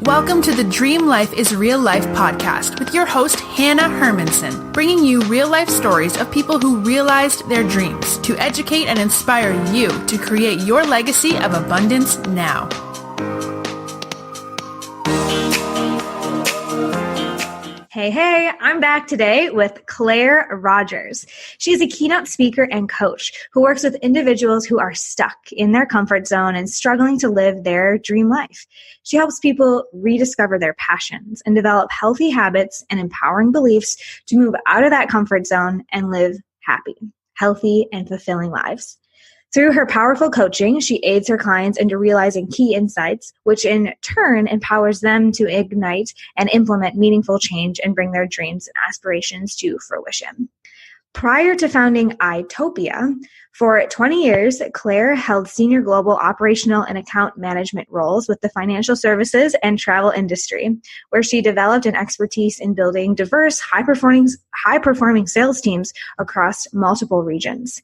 Welcome to the Dream Life is Real Life podcast with your host, Hanna Hermanson, bringing you real life stories of people who realized their dreams to educate and inspire you to create your legacy of abundance now. Hey, I'm back today with Claire Rogers. She's a keynote speaker and coach who works with individuals who are stuck in their comfort zone and struggling to live their dream life. She helps people rediscover their passions and develop healthy habits and empowering beliefs to move out of that comfort zone and live happy, healthy, and fulfilling lives. Through her powerful coaching, she aids her clients into realizing key insights, which in turn empowers them to ignite and implement meaningful change and bring their dreams and aspirations to fruition. Prior to founding iTopia, for 20 years, Claire held senior global operational and account management roles with the financial services and travel industry, where she developed an expertise in building diverse, high-performing sales teams across multiple regions.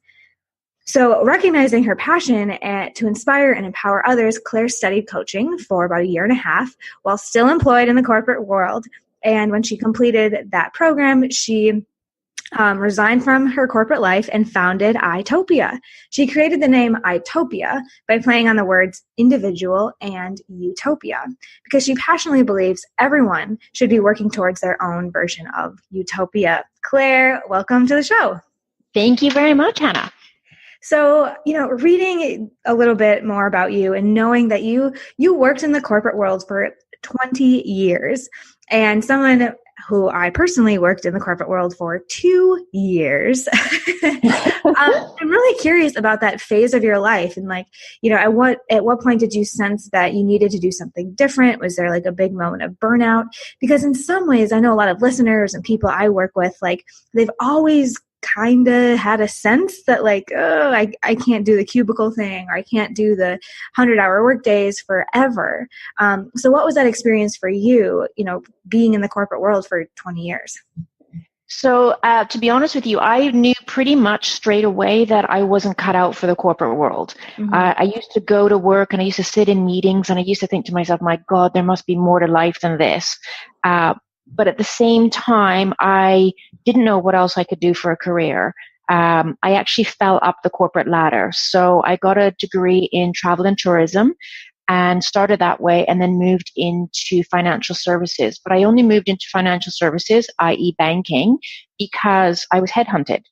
So recognizing her passion to inspire and empower others, Claire studied coaching for about a year and a half while still employed in the corporate world. And when she completed that program, she resigned from her corporate life and founded iTopia. She created the name iTopia by playing on the words individual and utopia because she passionately believes everyone should be working towards their own version of utopia. Claire, welcome to the show. Thank you very much, Hanna. So, reading a little bit more about you and knowing that you worked in the corporate world for 20 years, and someone who I personally worked in the corporate world for 2 years, I'm really curious about that phase of your life. And at what point did you sense that you needed to do something different? Was there a big moment of burnout? Because in some ways, I know a lot of listeners and people I work with, they've always kind of had a sense that I can't do the cubicle thing, or I can't do the 100-hour work days forever. So what was that experience for you, being in the corporate world for 20 years? So to be honest with you, I knew pretty much straight away that I wasn't cut out for the corporate world. Mm-hmm. I used to go to work and I used to sit in meetings and I used to think to myself, my God, there must be more to life than this. But at the same time, I didn't know what else I could do for a career. I actually fell up the corporate ladder. So I got a degree in travel and tourism and started that way and then moved into financial services. But I only moved into financial services, i.e. banking, because I was headhunted.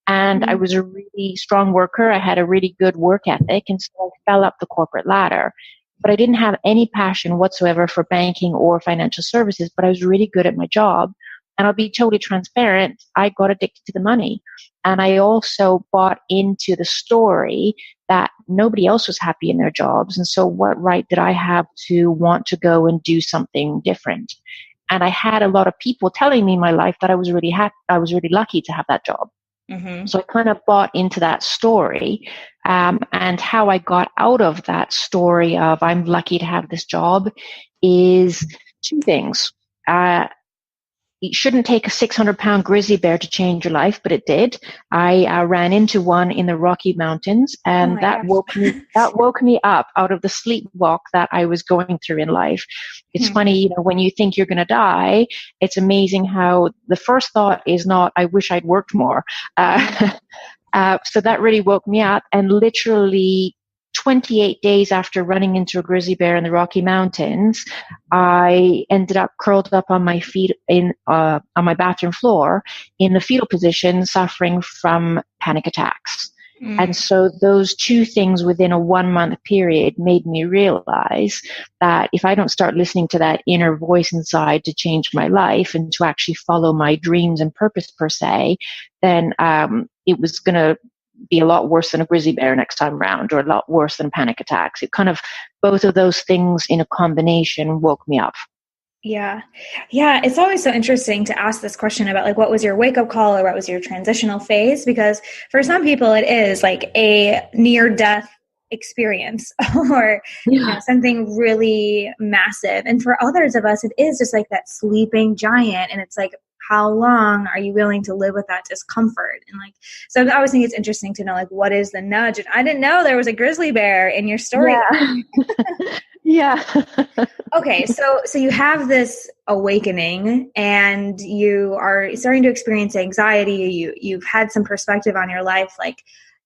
And I was a really strong worker. I had a really good work ethic. And so I fell up the corporate ladder. But I didn't have any passion whatsoever for banking or financial services, but I was really good at my job. And I'll be totally transparent, I got addicted to the money. And I also bought into the story that nobody else was happy in their jobs. And so what right did I have to want to go and do something different? And I had a lot of people telling me in my life that I was really lucky to have that job. Mm-hmm. So I kind of bought into that story, and how I got out of that story of I'm lucky to have this job is two things. It shouldn't take a 600-pound grizzly bear to change your life, but it did. I ran into one in the Rocky Mountains, and that woke me up out of the sleepwalk that I was going through in life. It's funny, when you think you're going to die, it's amazing how the first thought is not, I wish I'd worked more. So that really woke me up, and literally 28 days after running into a grizzly bear in the Rocky Mountains, I ended up curled up on my feet on my bathroom floor in the fetal position, suffering from panic attacks. And so those two things within a 1-month period made me realize that if I don't start listening to that inner voice inside to change my life and to actually follow my dreams and purpose per se, then it was going to be a lot worse than a grizzly bear next time around, or a lot worse than panic attacks. It kind of, both of those things in a combination woke me up. Yeah. It's always so interesting to ask this question about what was your wake up call or what was your transitional phase? Because for some people it is a near death experience or something really massive. And for others of us, it is just that sleeping giant. And it's how long are you willing to live with that discomfort? And so I always think it's interesting to know what is the nudge? And I didn't know there was a grizzly bear in your story. Yeah. Yeah. Okay, so you have this awakening and you are starting to experience anxiety. You've had some perspective on your life. Like,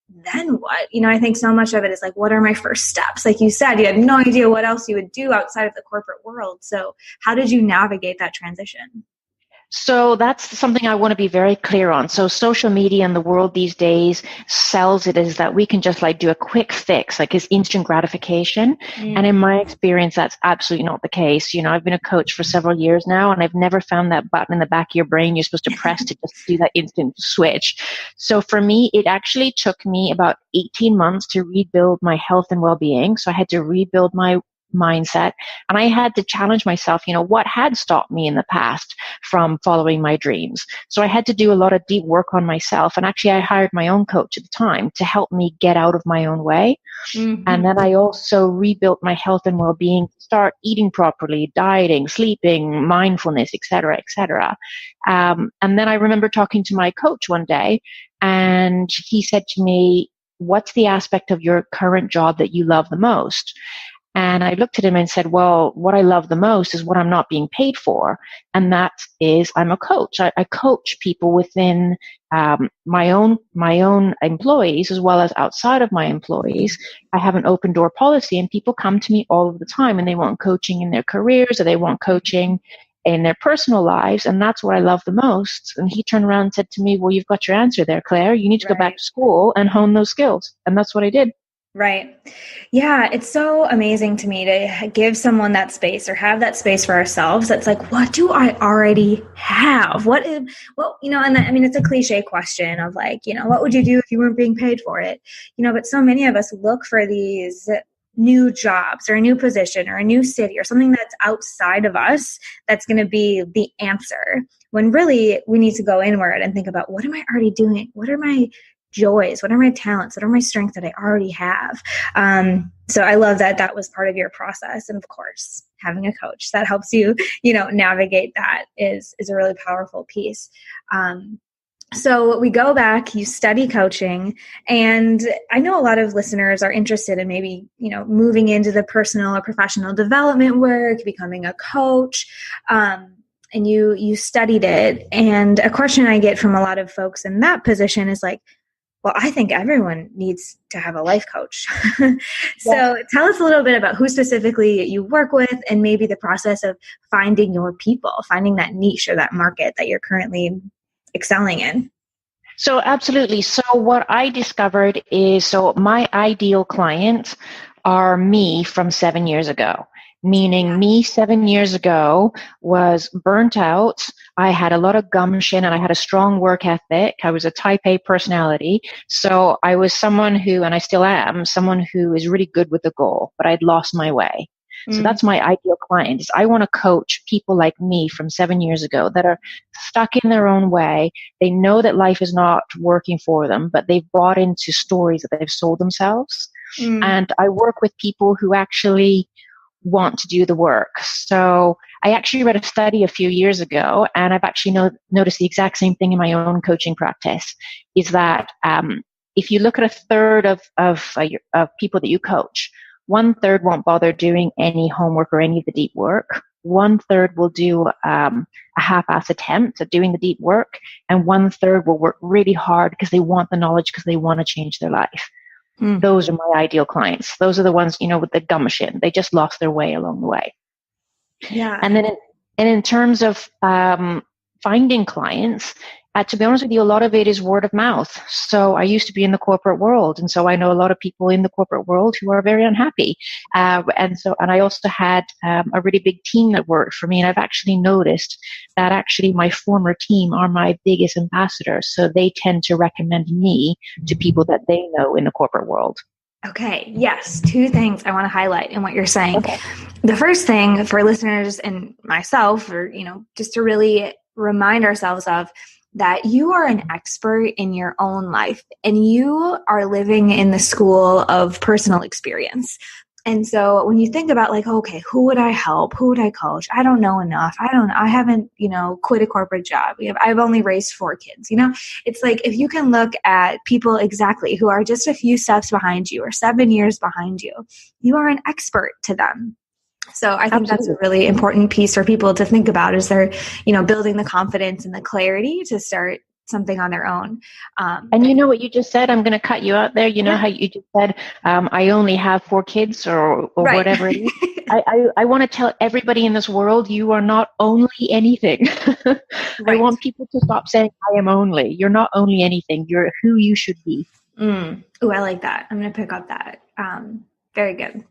then what? I think so much of it is like, what are my first steps? Like you said, you had no idea what else you would do outside of the corporate world. So how did you navigate that transition? So that's something I want to be very clear on. So social media and the world these days sells it as that we can just like do a quick fix, like it's instant gratification. And in my experience, that's absolutely not the case. I've been a coach for several years now, and I've never found that button in the back of your brain you're supposed to press to just do that instant switch. So for me, it actually took me about 18 months to rebuild my health and well-being. So I had to rebuild my mindset, and I had to challenge myself, what had stopped me in the past from following my dreams. So I had to do a lot of deep work on myself, and actually I hired my own coach at the time to help me get out of my own way. And then I also rebuilt my health and well-being, start eating properly, dieting, sleeping, mindfulness, etc., etc. And then I remember talking to my coach one day, and he said to me, what's the aspect of your current job that you love the most? And I looked at him and said, well, what I love the most is what I'm not being paid for. And that is, I'm a coach. I coach people within my own employees as well as outside of my employees. I have an open door policy, and people come to me all of the time, and they want coaching in their careers, or they want coaching in their personal lives. And that's what I love the most. And he turned around and said to me, well, you've got your answer there, Claire. You need to go back to school and hone those skills. And that's what I did. Right. Yeah. It's so amazing to me to give someone that space or have that space for ourselves. That's like, what do I already have? And it's a cliche question of like, what would you do if you weren't being paid for it? But so many of us look for these new jobs or a new position or a new city or something that's outside of us that's going to be the answer, when really we need to go inward and think about, what am I already doing? What are my joys? What are my talents? What are my strengths that I already have? So I love that was part of your process. And of course, having a coach that helps you, navigate that is a really powerful piece. So we go back, you study coaching, and I know a lot of listeners are interested in maybe, moving into the personal or professional development work, becoming a coach. And you studied it. And a question I get from a lot of folks in that position is like, well, I think everyone needs to have a life coach. So tell us a little bit about who specifically you work with, and maybe the process of finding your people, finding that niche or that market that you're currently excelling in. So absolutely. So what I discovered is, so my ideal clients are me from 7 years ago. Meaning me 7 years ago was burnt out. I had a lot of gumption and I had a strong work ethic. I was a type A personality. So I was someone who, and I still am, someone who is really good with the goal, but I'd lost my way. So that's my ideal client. Is I want to coach people like me from 7 years ago that are stuck in their own way. They know that life is not working for them, but they've bought into stories that they've sold themselves. And I work with people who actually want to do the work. So I actually read a study a few years ago, and I've actually noticed the exact same thing in my own coaching practice, is that if you look at a third of people that you coach, 1/3 won't bother doing any homework or any of the deep work. 1/3 will do a half-ass attempt at doing the deep work, and 1/3 will work really hard because they want the knowledge, because they want to change their life. Those are my ideal clients. Those are the ones, with the gumption. They just lost their way along the way. Yeah. And then in terms of finding clients, to be honest with you, a lot of it is word of mouth. So I used to be in the corporate world, and so I know a lot of people in the corporate world who are very unhappy. And I also had a really big team that worked for me, and I've actually noticed that actually my former team are my biggest ambassadors. So they tend to recommend me to people that they know in the corporate world. Okay. Yes. 2 things I want to highlight in what you're saying. Okay. The first thing for listeners and myself, or, just to really remind ourselves of, that you are an expert in your own life and you are living in the school of personal experience. And so when you think about like, okay, who would I help? Who would I coach? I don't know enough. I haven't, quit a corporate job. I've only raised 4 kids, it's like, if you can look at people exactly who are just a few steps behind you or 7 years behind you, you are an expert to them. So I think that's Absolutely. a really important piece for people to think about as they're, building the confidence and the clarity to start something on their own. And you know what you just said? I'm going to cut you out there. You know Yeah. how you just said, I only have 4 kids or Right. whatever it is. I want to tell everybody in this world, you are not only anything. I Right. want people to stop saying, I am only. You're not only anything. You're who you should be. Oh, I like that. I'm going to pick up that. Very good.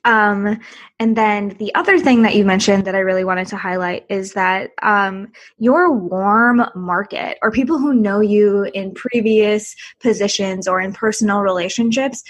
And then the other thing that you mentioned that I really wanted to highlight is that your warm market, or people who know you in previous positions or in personal relationships,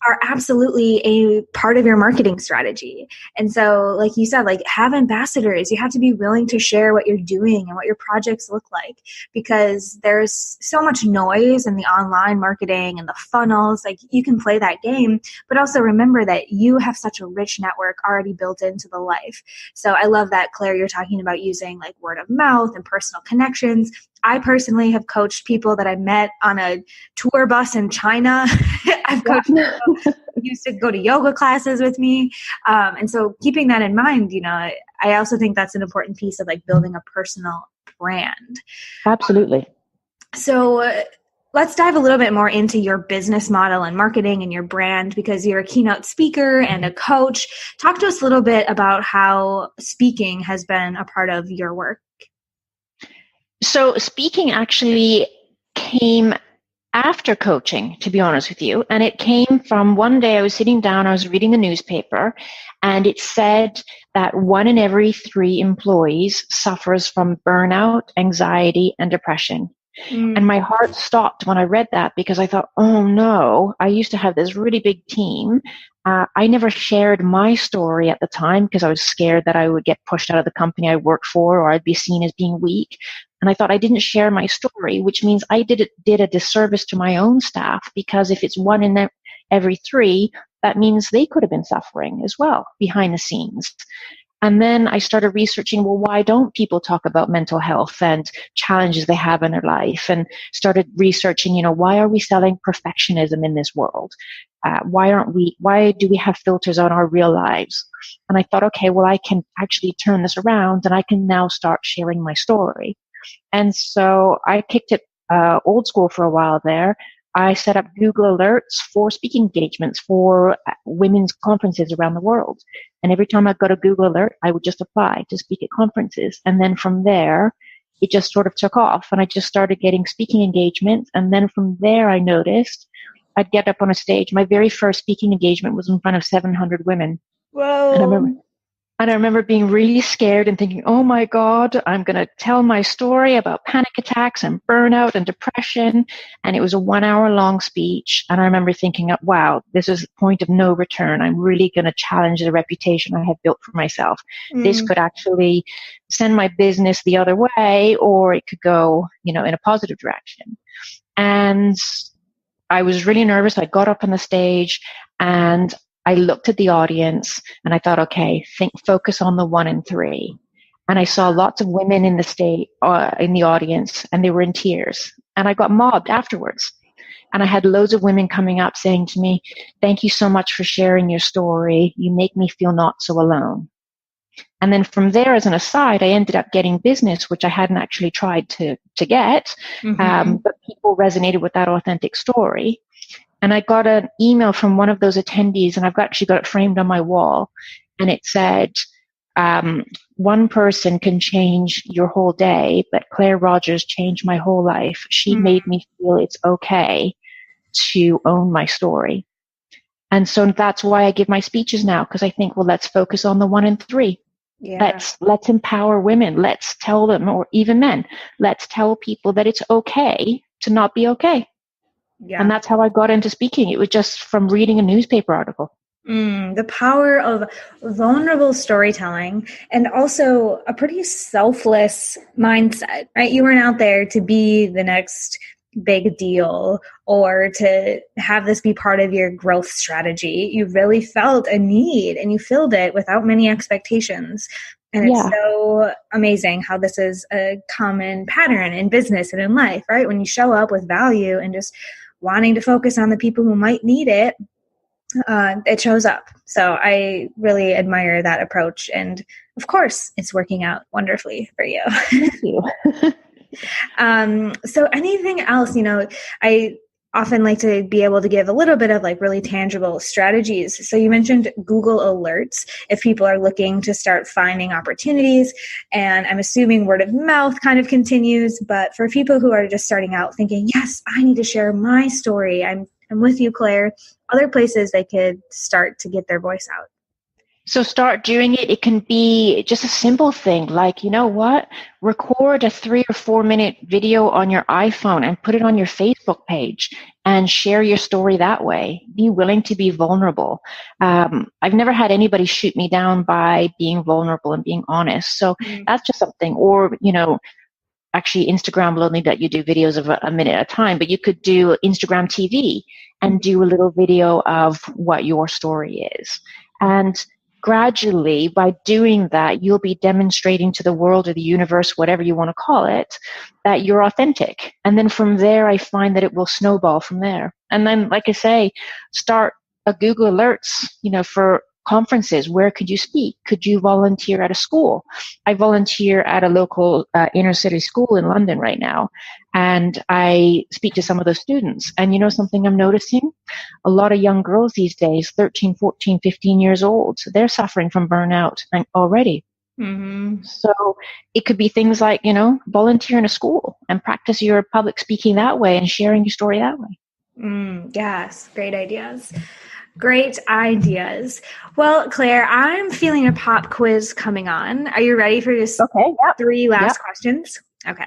are absolutely a part of your marketing strategy. And so, like you said, like, have ambassadors. You have to be willing to share what you're doing and what your projects look like, because there's so much noise in the online marketing and the funnels. Like, you can play that game, but also remember that you have such a rich network already built into the life. So I love that, Claire, you're talking about using like word of mouth and personal connections. I personally have coached people that I met on a tour bus in China. I've coached people who used to go to yoga classes with me. And so keeping that in mind, I also think that's an important piece of like building a personal brand. Absolutely. So let's dive a little bit more into your business model and marketing and your brand, because you're a keynote speaker and a coach. Talk to us a little bit about how speaking has been a part of your work. So speaking actually came after coaching, to be honest with you. And it came from one day I was sitting down, I was reading the newspaper, and it said that 1 in every 3 employees suffers from burnout, anxiety, and depression. And my heart stopped when I read that, because I thought, oh no, I used to have this really big team. I never shared my story at the time because I was scared that I would get pushed out of the company I worked for, or I'd be seen as being weak. And I thought I didn't share my story, which means I did a disservice to my own staff, because if it's 1 in every 3, that means they could have been suffering as well behind the scenes. And then I started researching, well, why don't people talk about mental health and challenges they have in their life? And started researching, why are we selling perfectionism in this world? Why do we have filters on our real lives? And I thought, okay, well, I can actually turn this around and I can now start sharing my story. And so I kicked it old school for a while there. I set up Google Alerts for speaking engagements for women's conferences around the world. And every time I got a Google Alert, I would just apply to speak at conferences. And then from there, it just sort of took off. And I just started getting speaking engagements. And then from there, I noticed I'd get up on a stage. My very first speaking engagement was in front of 700 women. Whoa. And I remember being really scared and thinking, oh my God, I'm going to tell my story about panic attacks and burnout and depression. And it was a 1-hour-long speech. And I remember thinking, wow, this is a point of no return. I'm really going to challenge the reputation I have built for myself. This could actually send my business the other way, or it could go, in a positive direction. And I was really nervous. I got up on the stage and I looked at the audience and I thought, okay, focus on the 1 in 3. And I saw lots of women in the audience, and they were in tears. And I got mobbed afterwards. And I had loads of women coming up saying to me, thank you so much for sharing your story. You make me feel not so alone. And then from there, as an aside, I ended up getting business, which I hadn't actually tried to get. But people resonated with that authentic story. And I got an email from one of those attendees, and I've actually got it framed on my wall. And it said, one person can change your whole day, but Claire Rogers changed my whole life. She made me feel it's okay to own my story. And so that's why I give my speeches now, because I think, well, let's focus on the 1 in 3. Yeah. Let's empower women. Let's tell them, or even men, let's tell people that it's okay to not be okay. Yeah. And that's how I got into speaking. It was just from reading a newspaper article. The power of vulnerable storytelling, and also a pretty selfless mindset, right? You weren't out there to be the next big deal or to have this be part of your growth strategy. You really felt a need and you filled it without many expectations. And it's so amazing how this is a common pattern in business and in life, right? When you show up with value and just wanting to focus on the people who might need it, it shows up. So I really admire that approach. And of course, it's working out wonderfully for you. Thank you. So anything else, I often like to be able to give a little bit of like really tangible strategies. So you mentioned Google Alerts if people are looking to start finding opportunities, and I'm assuming word of mouth kind of continues, but for people who are just starting out thinking, yes, I need to share my story. I'm with you, Claire. Other places they could start to get their voice out. So start doing it. It can be just a simple thing like, you know what? Record a 3 or 4 minute video on your iPhone and put it on your Facebook page and share your story that way. Be willing to be vulnerable. I've never had anybody shoot me down by being vulnerable and being honest. So that's just something. Or, actually Instagram will only let you do videos of a minute at a time, but you could do Instagram TV and do a little video of what your story is. And gradually, by doing that, you'll be demonstrating to the world or the universe, whatever you want to call it, that you're authentic. And then from there, I find that it will snowball from there. And then, like I say, start a Google Alerts, for conferences. Where could you speak? Could you volunteer at a school? I volunteer at a local inner city school in London right now. And I speak to some of the students. And something I'm noticing? A lot of young girls these days, 13, 14, 15 years old, they're suffering from burnout already. Mm-hmm. So it could be things like, volunteer in a school and practice your public speaking that way and sharing your story that way. Yes, great ideas. Great ideas. Well, Claire, I'm feeling a pop quiz coming on. Are you ready for just 3 last questions? Okay.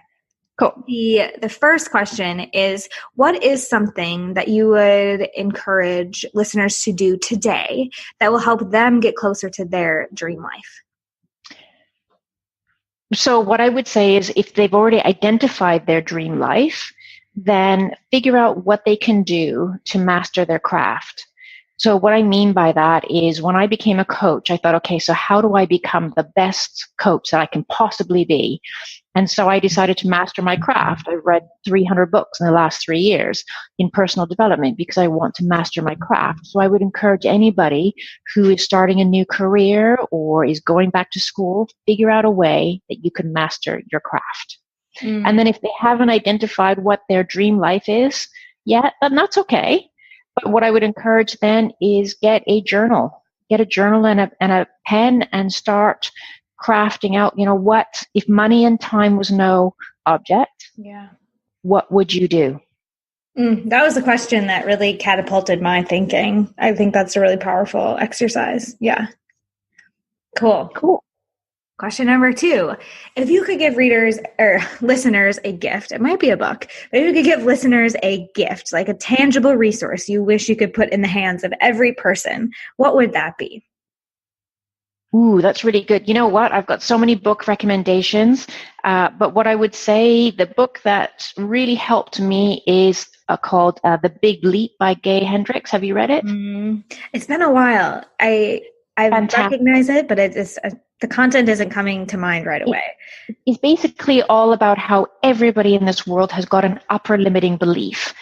Cool. The first question is, what is something that you would encourage listeners to do today that will help them get closer to their dream life? So what I would say is if they've already identified their dream life, then figure out what they can do to master their craft. So what I mean by that is when I became a coach, I thought, okay, so how do I become the best coach that I can possibly be? And so I decided to master my craft. I've read 300 books in the last 3 years in personal development because I want to master my craft. So I would encourage anybody who is starting a new career or is going back to school, figure out a way that you can master your craft. And then if they haven't identified what their dream life is yet, then that's okay. But what I would encourage then is get a journal and a pen and start crafting out, what, if money and time was no object, what would you do? That was a question that really catapulted my thinking. I think that's a really powerful exercise. Yeah. Cool. Question number 2. If you could give readers or listeners a gift, it might be a book, but if you could give listeners a gift, like a tangible resource you wish you could put in the hands of every person, what would that be? Ooh, that's really good. You know what? I've got so many book recommendations, but what I would say, the book that really helped me is called The Big Leap by Gay Hendricks. Have you read it? It's been a while. I recognize it, but it's the content isn't coming to mind right away. It's basically all about how everybody in this world has got an upper limiting belief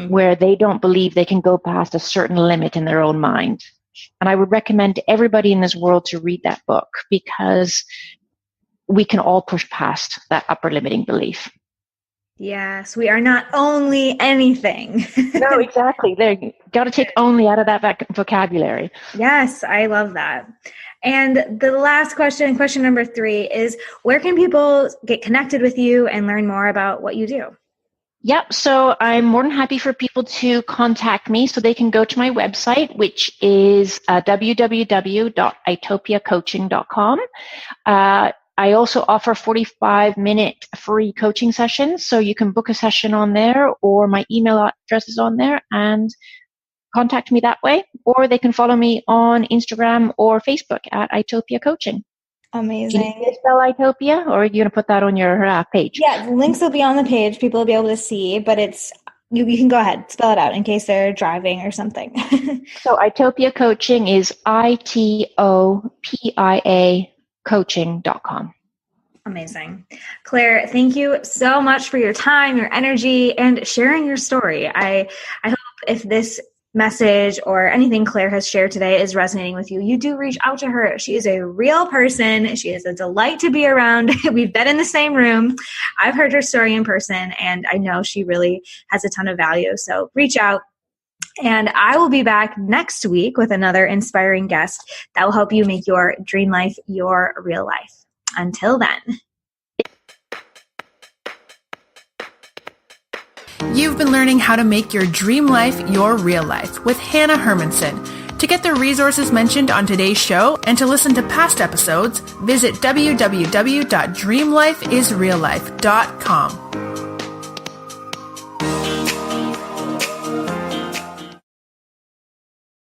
where they don't believe they can go past a certain limit in their own mind. And I would recommend to everybody in this world to read that book because we can all push past that upper limiting belief. Yes, we are not only anything. No, exactly. There, you got to take only out of that vocabulary. Yes, I love that. And the last question number 3 is, where can people get connected with you and learn more about what you do? Yep. So I'm more than happy for people to contact me so they can go to my website, which is www.itopiacoaching.com. I also offer 45-minute free coaching sessions. So you can book a session on there, or my email address is on there, and contact me that way. Or they can follow me on Instagram or Facebook at iTopia Coaching. Amazing. Can you spell iTopia, or are you going to put that on your page? Yeah, the links will be on the page. People will be able to see, but it's you can go ahead, spell it out in case they're driving or something. So iTopia Coaching is ITOPIA coaching.com. Amazing. Claire, thank you so much for your time, your energy, and sharing your story. I hope if this message or anything Claire has shared today is resonating with you, you do reach out to her. She is a real person. She is a delight to be around. We've been in the same room. I've heard her story in person, and I know she really has a ton of value. So reach out. And I will be back next week with another inspiring guest that will help you make your dream life your real life. Until then. You've been learning how to make your dream life your real life with Hanna Hermanson. To get the resources mentioned on today's show and to listen to past episodes, visit www.dreamlifeisreallife.com.